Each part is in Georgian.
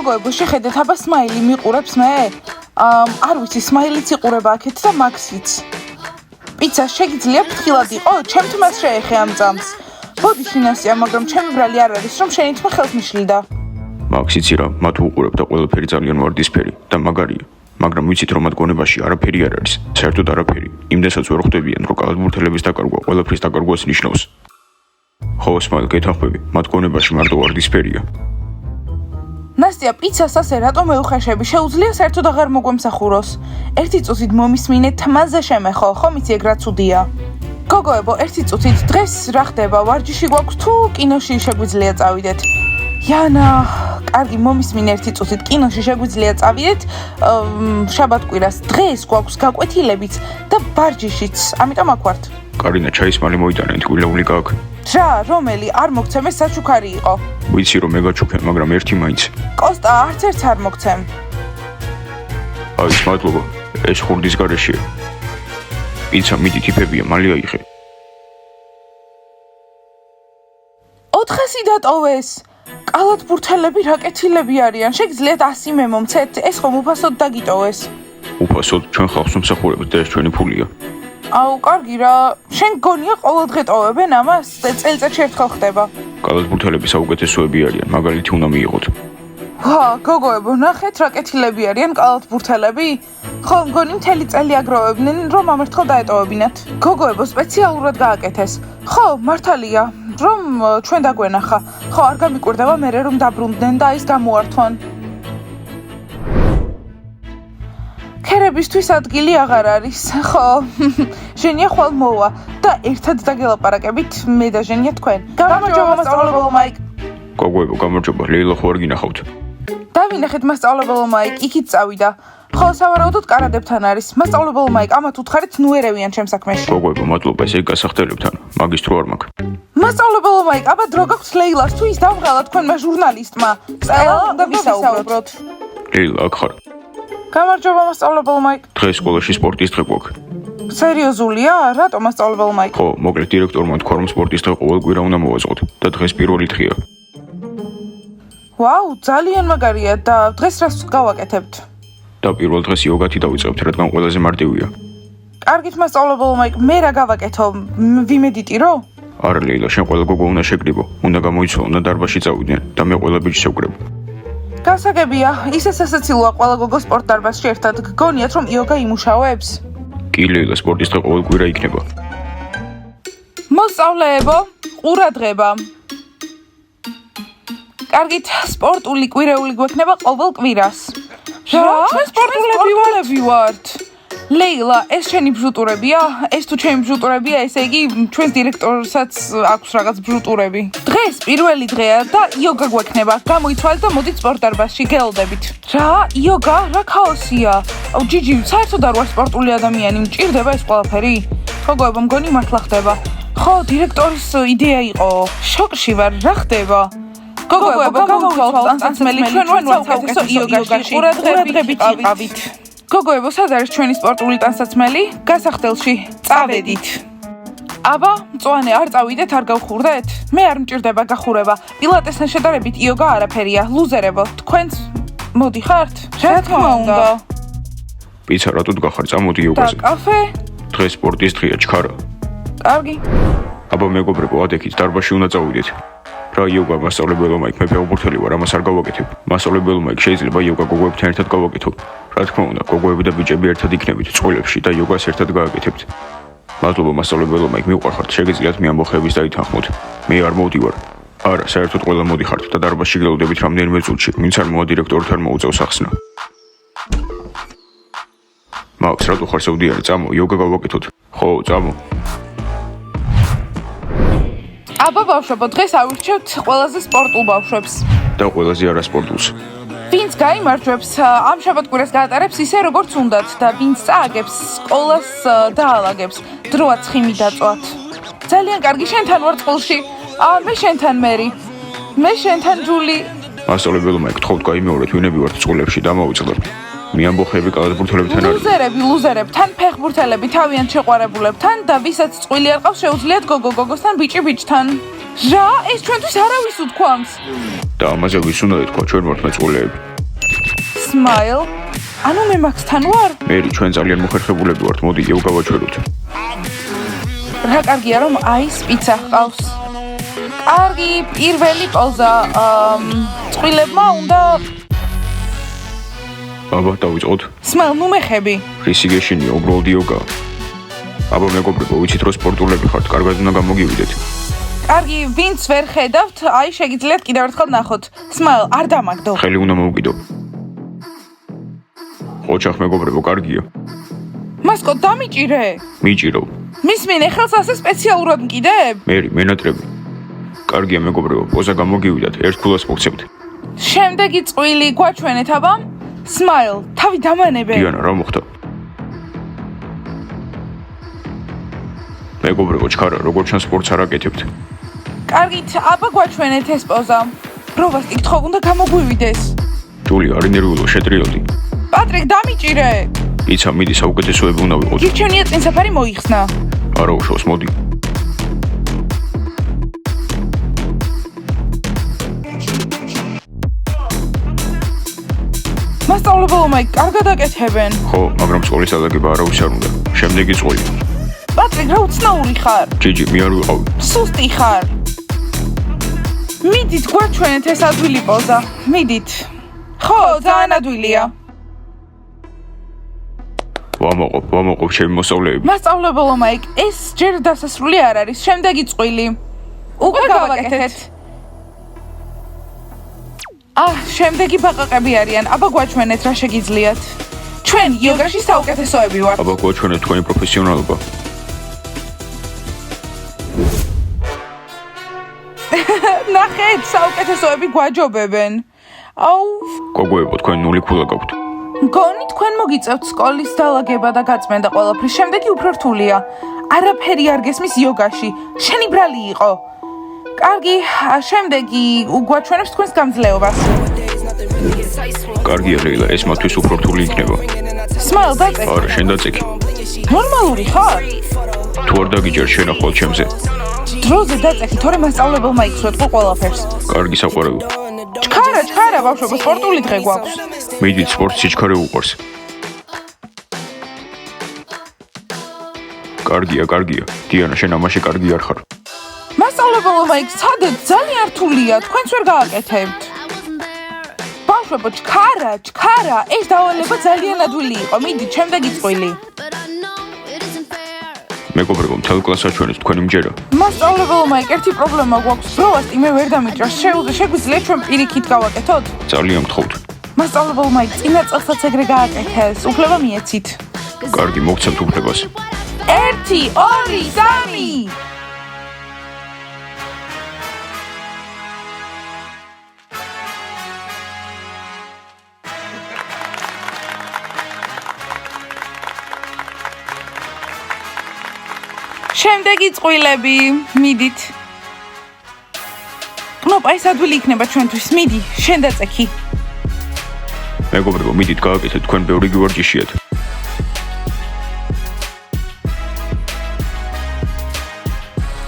გოგოებო, შეხედეთ, აბა სმაილი მიყურებს მე? არ ვიცი, სმაილიც იყურება აქეთ და მაქსიც. პიცა შეგიძლია ფრთხილად იყო? ჩემ თმას შეეხე ამ წამს. ბოდი შინასია, მაგრამ ჩემი ბრალი არ არის, რომ შენი თმა ხელს მიშლიდა. მაქსიცი რა, მათ უყურებ და ყველაფერი ძალიან ვარდისფერი და მაგარია. მაგრამ ვიცით რომ მათ გონებაში არაფერი არ არის, საერთოდ არაფერი. იმდენსაც ვერ ხვდებიან, რომ კალათბურთელების დაკარგვა ყველაფრის დაკარგვას ნიშნავს. ხო, სმაილ, გეთანხმები, მათ გონებაში მარტო ვარდისფერია. ნასტია, პიცას ასე რატომ მეუხეშები? შეუძლია საერთოდ აღარ მოგვემსახუროს. ერთი წუთით მომისმინე თმაზე შემეხო, ხომ იცი ეგ რა ცუდია. გოგოებო, ერთი წუთით დღეს რა ხდება? ვარჯიში გვაქვს თუ კინოში შეგვიძლია წავიდეთ? Yana, კარგი მომისმინე ერთი წუთით კინოში შეგვიძლია წავიდეთ. შაბათ-კვირას დღეს გვაქვს გაკვეთილებიც და ვარჯიშიც, ამიტომ აქ ვართ. კარინა, ჩაისმალი მოიტანა, თქვილეული გაქვს. რა, რომელი? არ მოგცემ, ეს საჩუქარი იყო. ვიცი რომ მეგაჩუქენ, მაგრამ ერთი მაინც. კოსტა, არც ერთს არ მოგცემ. აი, მადლობა. ეს ხურდის გარეშეა. პიცა მიდი ტიპებია, მალე აიღე. 400 დატოვეს. კალათბურთელები რაკეთილები არიან. შეგიძლიათ 100 მე მომცეთ? ეს ხომ უფასოდ დაგიტოვეს. უფასოდ ჩვენ ხალხს ვმსახურებთ და ეს ჩვენი ფულია. აუ, კარგი რა. შენ გონია ყოველდღე ტოვებენ ამას? წელიწადში ერთხელ ხდება. კალათბურთელები საუკეთესოები არიან, მაგალითი უნდა მიიღოთ. გოგოებო, ნახეთ რაკეთილები არიან კალათბურთელები? ხო, მგონი მთელი წელი აგროვებდნენ, რომ ამერთხელ დაეტოვებინათ. გოგოებო, სპეციალურად გააკეთეს. ხო, მართალია, რომ ჩვენ დაგვენახა. ხო, არ გამიკვირდება მერე რომ დაბრუნდნენ და ის გამოართვან. ქერებისთვის ადგილი აღარ არის. ხო, ჟენია ხვალ მოვა და ერთად დაგელაპარაკებით მე და ჟენია თქვენ. გამარჯობა მასწავლებელო მაიკ. გოგოებო, გამარჯობა, ლეილა ხო არ გინახავთ? დავინახეთ მასწავლებელო მაიკ, იქით წავიდა. ხო, სავარაუდოდ კარადებთან არის. მასწავლებელო მაიკ, ამათ უთხარით ნუ ერევიან ჩემ საქმეში. გოგოებო, მადლობა, ესე გასახდელებთან. მაგის დრო არ მაქვს. მასწავლებელო მაიკ, აბა დრო გაქვს ლეილას, თუ ის დავღალა თქვენმა ჟურნალისტმა. წელა უნდა ვისაუბროთ. ლეილა, აქ ხარ. გამარჯობა მასწავლებელო მაიკ. დღეს სკოლაში სპორტის დღე გვაქვს. სერიოზულია? რატომ მასწავლებელო მაიკ? ხო, მოკლედ დირექტორმა თქვა რომ სპორტის დღე ყოველ კვირა უნდა მოვაწყოთ და დღეს პირველი დღეა. ვაუ, ძალიან მაგარია და დღეს რას გავაკეთებთ? და პირველ დღეს იოგათი დავიწყებთ, რადგან ყველაზე მარტივია. კარგით მასწავლებელო მაიკ, მე რა გავაკეთო? ვიმედიტირო? არა ლეილა, შენ ყველა გოგო უნდა შეგრიბო, უნდა გამოიცვალონ და დარბაზში წავიდნენ და მე ყველა ბიჭს შევკრებ. გასაგებია, ისე სასაცილოა ყველა გოგო სპორტ დარბაზში ერთად. გგონიათ რომ იოგა იმუშავებს? კი ლეილა, სპორტის დღე ყოველ კვირა იქნება. მოსწავლეებო, ყურადღება. კარგით, სპორტული კვირეული გვექნება ყოველ კვირას. რა? ჩვენ სპორტულები ვართ. ლეილა, ეს შენი ბჟუტურებია? ეს თუ ჩემი ბჟუტურებია, ესე იგი ჩვენს დირექტორსაც აქვს რაღაც ბჟუტურები. დღეს პირველი დღეა და იოგა გვექნება. გამოიცვალეთ და მოდით სპორტ დარბაზში გელოდებით. რა? იოგა? რა ქაოსია? აუ, ჯიჯი, საერთოდ არ ვარ სპორტული ადამიანი, მჭირდება ეს ყველაფერი? გოგოებო, მგონი მართლა ხდება. ხო, დირექტორის იდეა იყო. შოკში ვარ, რა ხდება? გოგოებო, გამოვიცვალოთ ანსამბლი, ჩვენ ვართ საუკეთესო იოგაში. ყურადღებით იყავით. გოგოებო, სად არის ჩვენი სპორტული ტანსაცმელი? გასახდელში. წავედით. აბა, მწვანე, არ წავიდეთ, არ გავხურდეთ? მე არ მჭირდება გახურება. პილატესთან შედარებით იოგა არაფერია. ლუზერებო, თქვენც მოდიხართ? რა თქმა უნდა. პიცა რატო გახარ? წამოდი იოგაზე. და კაფე? დღეს სპორტის დღეა, ჩქარა. კარგი. აბა მეგობრებო, ადექით, დარბაზში უნდა წავიდეთ. რა იოგა მასწავლებელო მაიკ, მე ფეხბურთელი ვარ, ამას არ გავაკეთებ. მასწავლებელო მაიკ, შეიძლება იოგა გოგოებთან ერთად გავაკეთო. რა თქმა უნდა, გოგოები და ბიჭები ერთად იქნებით წყვილებში და იოგას ერთად გააკეთებთ. მადლობა მასწავლებელო მაიკ, მიყვარხართ, შეგიძლიათ მე ამბოხების დაითანხმოთ. მე არ მოვდივარ. არა, საერთოდ ყველა მოდიხართ და დარბაზში გელოდებით რამდენიმე წუთში, ვინც არ მოვა დირექტორთან მოუწევს ახსნა. მაქს, რატო ხარ საუდიარი? წამო, იოგა გავაკეთოთ. ხო, წამო. აბა ბავშვებო, დღეს ავირჩევთ ყველაზე სპორტულ ბავშვებს. და ყველაზე არასპორტულს. ვინც გაიმარჯვებს, ამ შაბათ-კვირას გაატარებს ისე როგორც უნდათ და ვინც წააგებს, სკოლას დაალაგებს, დროა ცხიმი დაწვათ. ძალიან კარგი, შენთან ვარ წყვილში. მე შენთან მერი. მე შენთან ჯული. მასწავლებელო მაიკ, გთხოვთ გაიმეორეთ, ვინები ვართ წყვილებში და მოუწყდებთ. მე ამბოხები კალათბურთელებთან არის. ლუზერებთან, ფეხბურთელები, თავიანთ შეყვარებულებთან და ვისაც წყვილი არ ყავს, შეუძლიათ გოგოსთან, ბიჭი-ბიჭთან. რა, ეს ჩვენთვის არავის უთქვამს. და ამაზე ვის უნდა ეთქვა, ჩვენ ვართ მეწყვილეები. Smile. ანუ მე მაქსთან ვარ? მერი, ჩვენ ძალიან მოხერხებულები ვართ. მოდი, იოგა ვაჩვენოთ. რა კარგია რომ აის პიცა ჰყავს. კარგი, პირველი პოზა. წყვილებმა უნდა აბა, დავიწყოთ. Smile, ნუ მეხები. რისი გეშინია, უბრალოდ იოგა. აბა, მეგობრებო, ვიცით რომ სპორტულები ხართ, კარგად უნდა გამოგივიდეთ. კარგი, ვინც ვერ ხედავთ, აი შეგიძლიათ კიდევ ერთხელ ნახოთ. Smile, არ დამაგდო. ხელი უნდა მოვკიდო. ოჩახ მეგობრებო, კარგია. მასკო, დამიჭირე. მიჭირო. მისმინე, ხელს ასე სპეციალურად მკიდებ? მერი, მენატრები. კარგია მეგობრებო, პოზა გამოგივიდათ, ერთ ქულას მოგცემთ. შემდეგი წვილი გვაჩვენეთ, აბა? Smile, თავი დამანებე. დიანა, რა მოხდა? მეგობრებო, ჩქარა, როგორ ჩანს სპორტს არ აკეთებთ. კარგით, აბა გვაჩვენეთ ეს პოზა. პროვას კითხო, უნდა გამოგვივიდეს. ჯული, არ ინერვიულო, შეტრიალდი. პატრიკ, დამიჭირე. პიცა, მიდი, საუკეთესოები უნდა ვიყოთ. გირჩევნია წინსაფარი მოიხსნა. არა უშავს, მოდი. მასწავლებელო მაიკ, კარგად აკეთებენ. ხო, მაგრამ სკოლის დადაგება არავის არ უნდა. შემდეგი წვილი. პატრიკ, რა უცნაური ხარ? ჯიჯი, მე არ ვიყავი. სუსტი ხარ. მიდით გვაჩვენეთ ეს ადვილი პოზა. მიდით. ხო, ძალიან ადვილია. ვამოყობ, ჩემი მოსწავლეები. მასწავლებელო მაიკ, ეს ჯერ დასასრული არ არის. შემდეგი წვილი. უკვე გავაკეთეთ. შემდეგი ბაყაყები არიან. აბა გვაჩვენეთ რა შეგიძლიათ. ჩვენ იოგაში საუკეთესოები ვართ. აბა გვაჩვენეთ თქვენი პროფესიონალობა. ნახეთ, საუკეთესოები გვაჯობებენ. აუ, გოგოებო, თქვენ ნული ქულა გაქვთ. მგონი თქვენ მოგიწევთ სკოლის დალაგება და გაწმენდა ყველაფრის. შემდეგი უფრო რთულია. არაფერი არ გესმის იოგაში. შენი ბრალი იყო. კარგი, შემდეგი გვაჩვენებს თქვენს გამძლეობას. კარგია, ლეილა, ეს მათთვის უფრო რთული იქნება. Smile, დაწეკი. არა, შენ დაწეკი. ნორმალური ხარ? თუ არ დაგიჯერ, შენ ახვალ ჩემზე. დროზე დაწეკი, თორე მასწავლებელმა იცვეთყო ყველაფერს. კარგი საყვარელი. ჩქარა, ბავშვებო, სპორტული დღე გვაქვს. მიდით, სპორტს სიჩქარე უყვარს. კარგია. დიანა, შენ ამაში კარგი არ ხარ. მასწავლებელო მაიკ, სადეთ ძალიან რთულია, თქვენც ვერ გააკეთებთ. ბავშვებო, ჩქარა, ეს დავალება ძალიან ადვილი იყო. მიდით, შემდეგი წვილი. მეგობრებო, მთელ კლასს აჩვენეთ, თქვენი მჯერა. მასწავლებელო მაიკ, ერთი პრობლემა გვაქვს. პროვას ტიმე ვერ დამიჭრას. შეგვიძლია ჩვენ პირიქით გავაკეთოთ? ძალიან გთხოვთ. მასწავლებელო მაიკ, წინა წელსაც ეგრე გააკეთეს. უფლება მიეცით. კარგი, მოგცემთ უფლებას. 1, 2, 3. შემდეგი წვილები, მიდით. კნოპა, ეს ადვილი იქნება ჩვენთვის. მიდი, შენ დაწექი. მეგობრებო, მიდით გააკეთეთ, თქვენ ბევრი გივარჯიშიათ.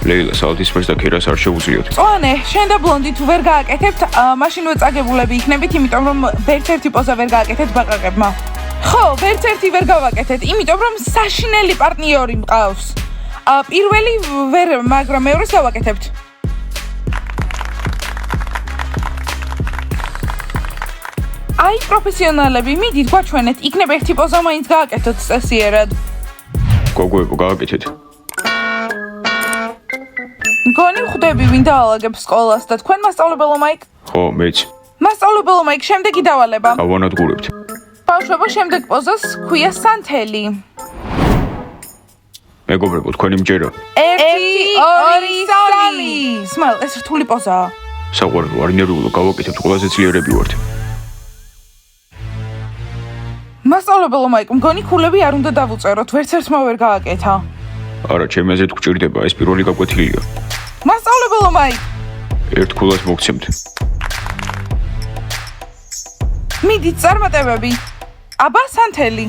ლეილა, საათისფერს და ქერას არ შეუძლიათ. წვანე, შენ და ბლონდი თუ ვერ გააკეთებთ, მაშინ წაგებულები იქნებით, იმიტომ რომ ვერც ერთი პოზა ვერ გააკეთეთ ბაყაყებმა. ხო, ვერც ერთი ვერ გავაკეთეთ, იმიტომ რომ საშინელი პარტნიორი მყავს. პირველი ვერ, მაგრამ მეორეს გავაკეთებთ. აი, პროფესიონალები, მიდით გვაჩვენეთ, იქნებ ერთი პოზა მაინც გააკეთოთ წესიერად. გოგოებო, გააკეთეთ. მგონი ხვდები ვინ დაალაგებს სკოლას და თქვენ მასწავლებელო მაიკ? ხო, მეც. მასწავლებელო მაიკ, შემდეგი დავალება. ავანადგურებთ. ბავშვებო, შემდეგ პოზას ქვია სანთელი. მეგობრებო, თქვენი მჯერა. 1, 2, 3. Smile, ეს რთული პოზაა. საყვარელო, არ ინერვიულო, გავაკეთებთ, ყველაზე ძლიერები ვართ. მასწავლებელო მაიკ, მგონი ქულები არ უნდა დავუწეროთ, ვერც ერთმა ვერ გააკეთა. არა, ჩემი აზრით გვჭირდება, ეს პირველი გაკვეთილია. მასწავლებელო მაიკ, ერთ ქულას მოგცემთ. მიდით წარმატებები. აბა სანთელი.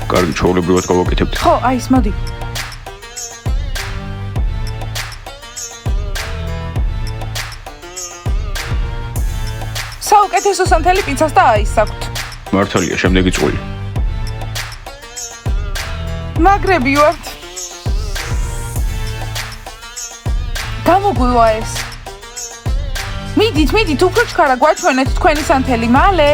კარგი, ჩვეულებრივად გავაკეთებთ. ხო, აი ეს მოდი. საუკეთესო სანთელი პიცას და აის აქვთ. მართალია, შემდეგი წყვილი. მაგრები ვართ. გამოგვივა ეს. მიდით, უფრო ჩქარა გვაჩვენეთ თქვენი სანთელი, მალე.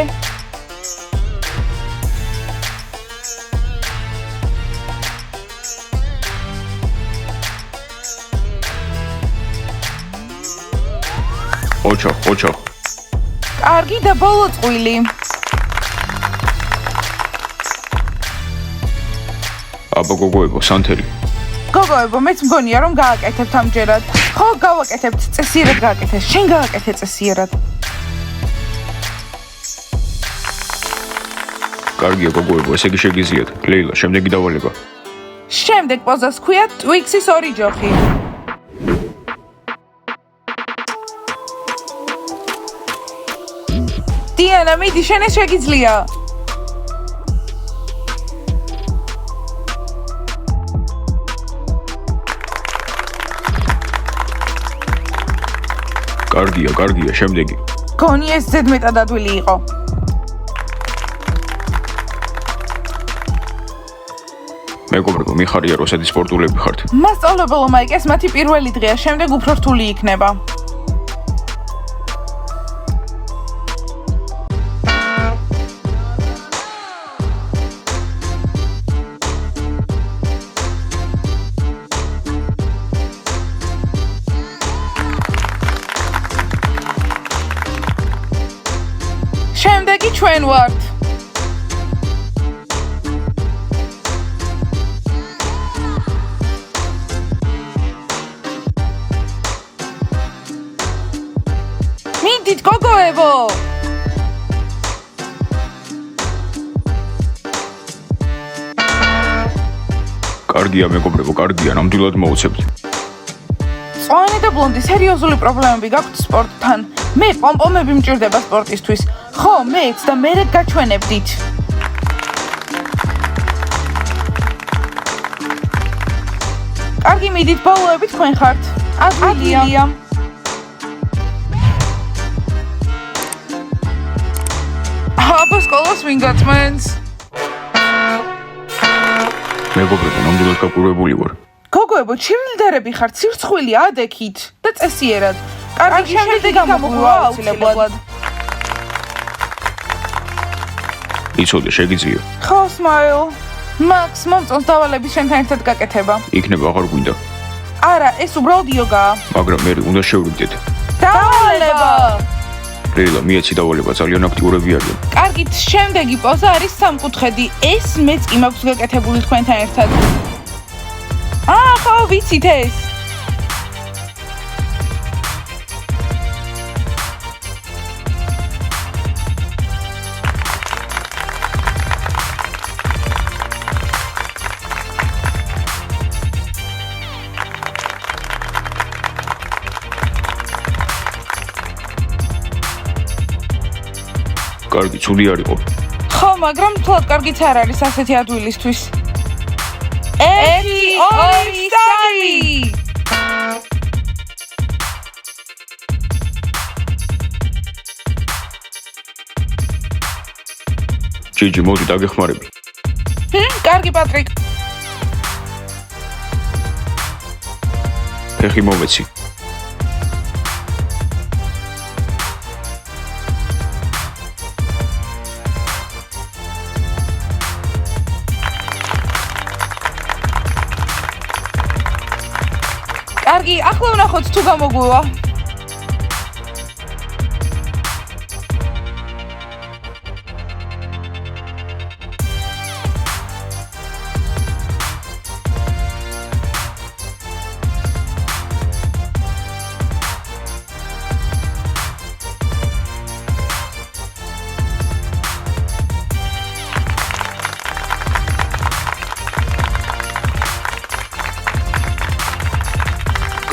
ოჩო. კარგი და ბოლო წყვილი. აბა გოგოებო, სანთელი. გოგოებო, მეც მგონია რომ გააკეთებთ ამჯერად. ხო, გავაკეთებთ, წესიერად გააკეთეთ. შენ გააკეთე წესიერად. კარგია გოგოებო, ესე იგი შეგიძლიათ. ლეილა, შემდეგი დავალება. შემდეგ პოზას ქვია Twix-ის ორი ჯოხი. დიანა, მიდი, შენ ეს შეგიძლია. კარგია, შემდეგი. გონი ეს ზედმეტად ადვილი იყო. მეგობრებო, მიხარია როსეთი სპორტულები ხართ. მასწავლებელო მაიკ, ეს მათი პირველი დღეა, შემდეგ უფრო რთული იქნება. შემდეგი ჩვენ ვართ. მიდით გოგოებო. კარგია მეგობრებო, ნამდვილად მოვუცებთ. წვანი და ბლონდი, სერიოზული პრობლემები გაქვთ სპორტთან. მე პომპომები მჭირდება სპორტისთვის. ხო, მეც და მერე გაჩვენებდით. კარგი, მიდით, ბოლოები თქვენ ხართ. ადვილია. აბა სკოლას ვინ გაწმენს? მეგობრებო, ნამდვილად გაკვირვებული ვარ. გოგოებო, ჩივილდერები ხართ, სირცხვილი ადექით და წესიერად. კარგი, შემდეგი გამოგვივა აუცილებლად. იცოდე, შეგიძლია. ხო, სმაილ. მაქს, მომწონს დავალების შენთან ერთად გაკეთება. იქნება, აღარ გვინდა. არა, ეს უბრალოდ იოგაა. მაგრამ მე უნდა შევრიგდეთ. დავალება! ლეილა, მიეცი დავალება, ძალიან აქტიურები არიან. კარგით, შემდეგი პოზა არის სამკუთხედი. ეს მეც კი მაქვს გაკეთებული თქვენთან ერთად. ხო, ვიცით ეს. კარგი, ცუდი არ იყო. ხო, მაგრამ თვალ კარგიც არ არის ასეთი ადვილისთვის. 1 2 3 ჯიჯი, მოდი დაგეხმარები. კარგი, პატრიკ. ფეხი მომეცი. კარგი, ახლა ვნახოთ თუ გამოგვივა.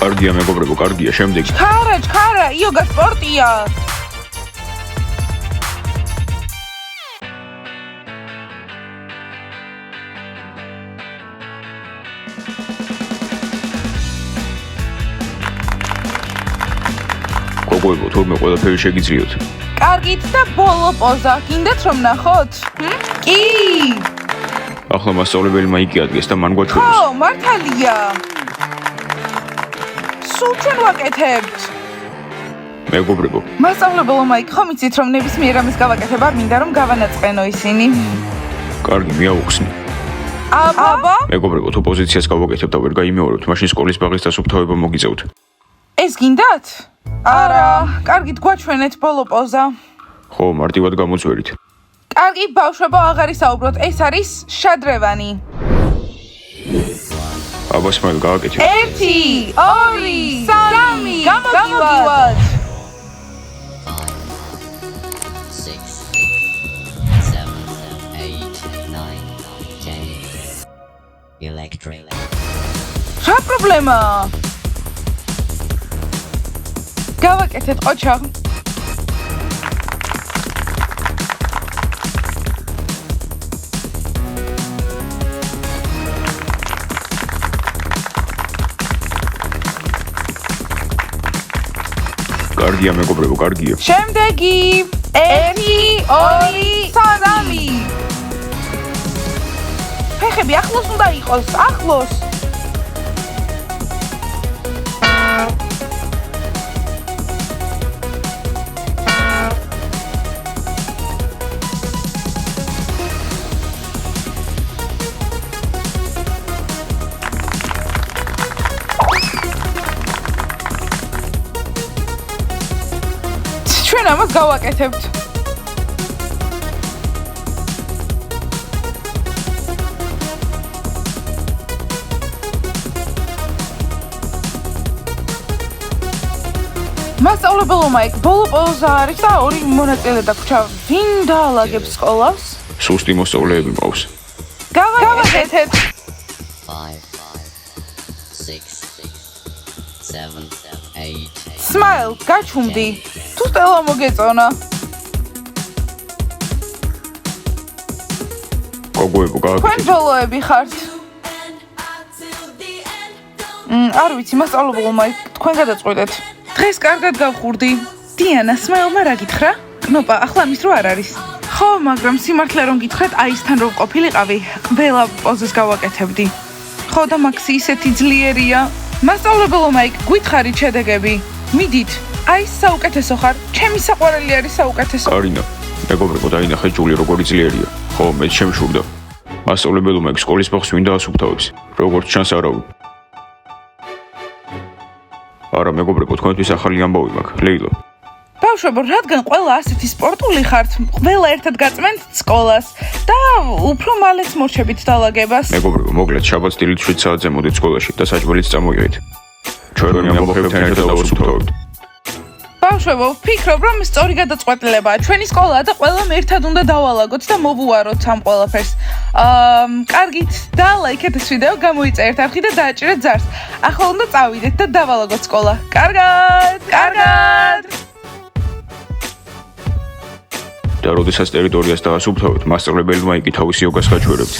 კარგია მეგობრებო, კარგია, შემდეგი. ჩქარა, იოგა სპორტია. გოგოებო, თურმე ყველაფერი შეგიძლიათ. კარგით და ბოლო პოზა. გინდათ რომ ნახოთ? კი. ახლა მასწავლებელმა იგი ადგეს და მან გვაჩვენეს. ხო, მართალია. სულ ჩვენ ვაკეთებთ. მეგობრებო, მასწავლებელო მაიკ, ხომ იცით რომ ნებისმიერ ამის გავაკეთებ არ მინდა რომ გავანაწყენო ისინი. კარგი, მიაუხსნი. აბა? მეგობრებო, თუ პოზიციას გავაკეთებ და ვერ გაიმეორებთ, მაშინ სკოლის ბაღის დასუფთავება მოგიწევთ. ეს გინდათ? არა, კარგით გვაჩვენეთ ბოლო პოზა. ხო, მარტივად გამოწვერით. კარგი, ბავშვებო, აღარ ისაუბროთ, ეს არის შადრევანი. აბა სმაილ გააკეთე. 1 2 3 გამოგივათ. 6 7 8 9 10 electric რა პრობლემაა? გავაკეთეთ ყოჩა. კარგია, მეგობრებო, კარგია. შემდეგი 1 2 3 ფეხები ახლოს უნდა იყოს, ახლოს. ჩვენ ამას გავაკეთებთ. მასწავლებელო მაიკ, ბოლო პოზა არის და 2 მონაწილე დაგვრჩა. ვინ დაალაგებს სკოლას? სუსტი მოსწავლეები მყავს. გავაკეთეთ. 5 6 7 8 სმაილ, გაჩუმდი. თუ სტელა მოგეწონა. გოგოებო, თქვენ გააკეთე. ბოლოები ხართ. არ ვიცი, მასწავლებელო მაიკ, თქვენ გადაწყვეტეთ. დღეს კარგად გავხურდი. დიანა, სმაილმა რა გითხრა? კნოპა, ახლა ამის რო არ არის. ხო, მაგრამ სიმართლე რომ გითხრათ, აი ისთან რომ ყოფილიყავი, ყველა პოზას გავაკეთებდი. ხო და მაქსი ისეთი ძლიერია. მასწავლებელო მაიკ, გითხარით შედეგები. მიდით. აი საუკეთესო ხარ. ჩემი საყვარელი არის საუკეთესო. კარინა, მეგობრებო, დაინახე ჯული როგორი ძლიერია. ხო, მე შემშურდა. მასწავლებელო მაიკ სკოლის ბაღს ვინ დაასუფთავებს? როგორც ჩანს არავინ. არა, მეგობრებო, თქვენთვის ახალი ამბავი მაქვს. ლეილა. ბავშვებო, რადგან ყველა ასეთი სპორტული ხართ, ყველა ერთად გაწმენთ სკოლას და უფრო მალეც მორჩებით დალაგებას. მეგობრებო, მოკლედ შაბათს დილით 7 საათზე მოდით სკოლაში და საჭმელიც წამოიღეთ. ჩვენ ამბობთ ერთად დავასუფთავებთ. ბავშვებო, ვფიქრობ, რომ სწორი გადაწყვეტილებაა. ჩვენი სკოლა და ყველამ ერთად უნდა დავალაგოთ და მოვუაროთ ამ ყველაფერს. კარგით, და ლაიქეთ ეს ვიდეო, გამოიწერეთ არხი და დააჭირეთ ზარს. ახლა უნდა წავიდეთ და დავალაგოთ სკოლა. კარგად! კარგად! და როდესაც ტერიტორიას დაასუფთავებთ, მასწავლებელმა იგი თავისი ოგას გაჩვერებთ.